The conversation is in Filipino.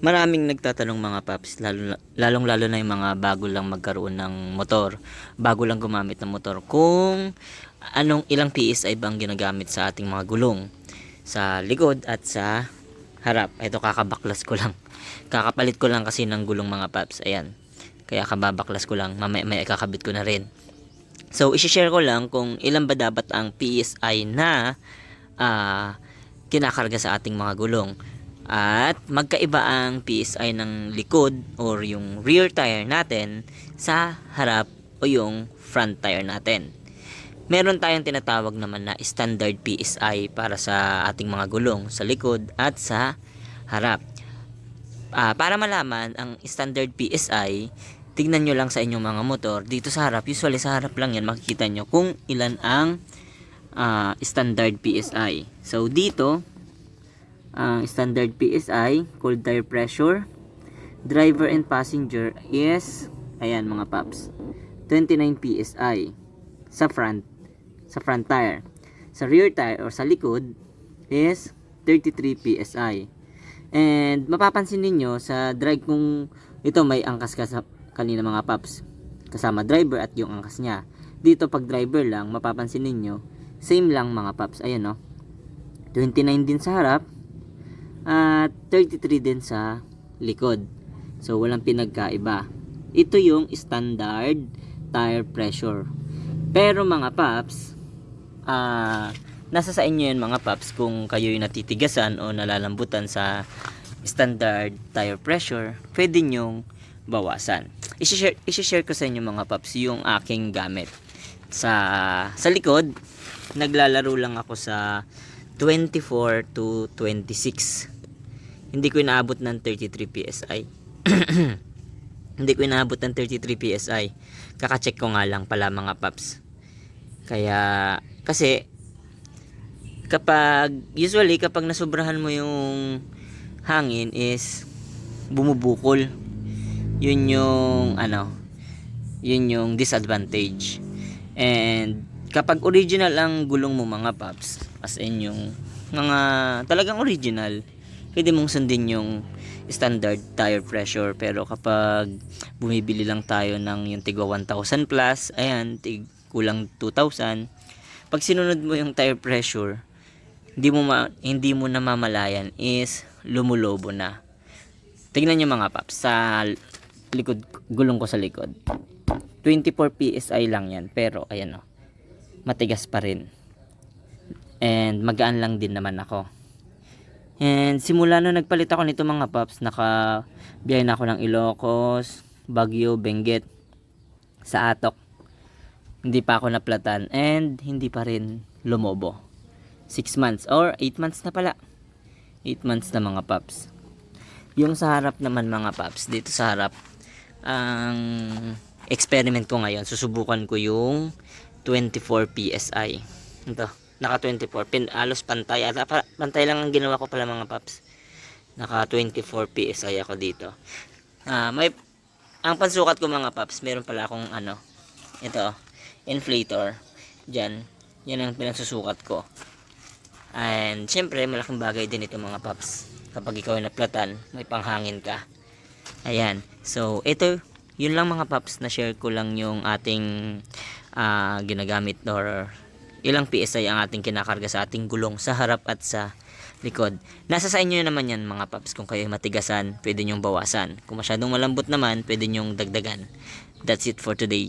Maraming nagtatanong mga paps, lalong-lalo na yung mga bago lang magkaroon ng motor, bago lang gumamit ng motor, kung ilang PSI bang ginagamit sa ating mga gulong, sa likod at sa harap. Ito kakabaklas ko lang. Kakapalit ko lang kasi ng gulong mga paps. Ayan. Kaya kababaklas ko lang. Mamaya ikakabit ko na rin. So, isi-share ko lang kung ilan ba dapat ang PSI na kinakarga sa ating mga gulong. At magkaiba ang PSI ng likod or yung rear tire natin sa harap o yung front tire natin. Meron tayong tinatawag naman na standard PSI para sa ating mga gulong sa likod at sa harap. Para malaman ang standard PSI, tignan nyo lang sa inyong mga motor dito sa harap. Usually sa harap lang yan makikita nyo kung ilan ang standard PSI. So dito ang standard PSI, cold tire pressure, driver and passenger is, ayan mga paps, 29 PSI sa front tire. Sa rear tire or sa likod is 33 PSI. And mapapansin ninyo sa drag, kung ito may angkas ka sa kanina mga paps, kasama driver at yung angkas niya. Dito pag driver lang, mapapansin ninyo same lang mga paps. Ayan no, 29 din sa harap at 33 din sa likod. So walang pinagkaiba. Ito yung standard tire pressure. Pero mga paps, nasa sa inyo yan mga paps kung kayo'y natitigasan o nalalambutan sa standard tire pressure, pwede nyong bawasan. I-share ko sa inyo mga paps yung aking gamit. Sa likod, naglalaro lang ako sa 24 to 26. Hindi ko inaabot ng 33 PSI. Hindi ko inaabot ng 33 PSI. Kaka-check ko nga lang pala mga paps. Kaya kasi usually kapag nasobrahan mo yung hangin is bumubukol. Yun yung disadvantage. And kapag original ang gulong mo mga paps, as in yung mga talagang original, pwede mong sundin yung standard tire pressure. Pero kapag bumibili lang tayo ng yung tigwa 1,000 plus, ayan, kulang 2,000, pag sinunod mo yung tire pressure, hindi mo namamalayan is lumulobo na. Tingnan nyo mga paps, sa likod, gulong ko sa likod, 24 PSI lang yan, pero ayan o, matigas pa rin. And magaan lang din naman ako. And simula nung nagpalit ako nito mga paps, nakabiyahe na ako ng Ilocos, Baguio, Benguet, sa Atok. Hindi pa ako naplatan and hindi pa rin lumobo. 6 months or 8 months na pala. 8 months na mga paps. Yung sa harap naman mga paps, dito sa harap, ang experiment ko ngayon, susubukan ko yung 24 PSI. Ito, naka 24, alos pantay. Pantay lang ang ginawa ko pala mga paps. Naka 24 PSI ako dito. Ang pansukat ko mga paps, meron pala akong ito, inflator. Yan ang pinagsusukat ko. And syempre malaking bagay din ito mga paps. Kapag ikaw ay naplatan, may panghangin ka. Ayan. So ito, yun lang mga paps, na share ko lang yung ating ginagamit or ilang PSI ang ating kinakarga sa ating gulong sa harap at sa likod. Nasa sa inyo naman yan mga paps. Kung kayo matigasan, pwede nyong bawasan. Kung masyadong malambot naman, pwede nyong dagdagan. That's it for today.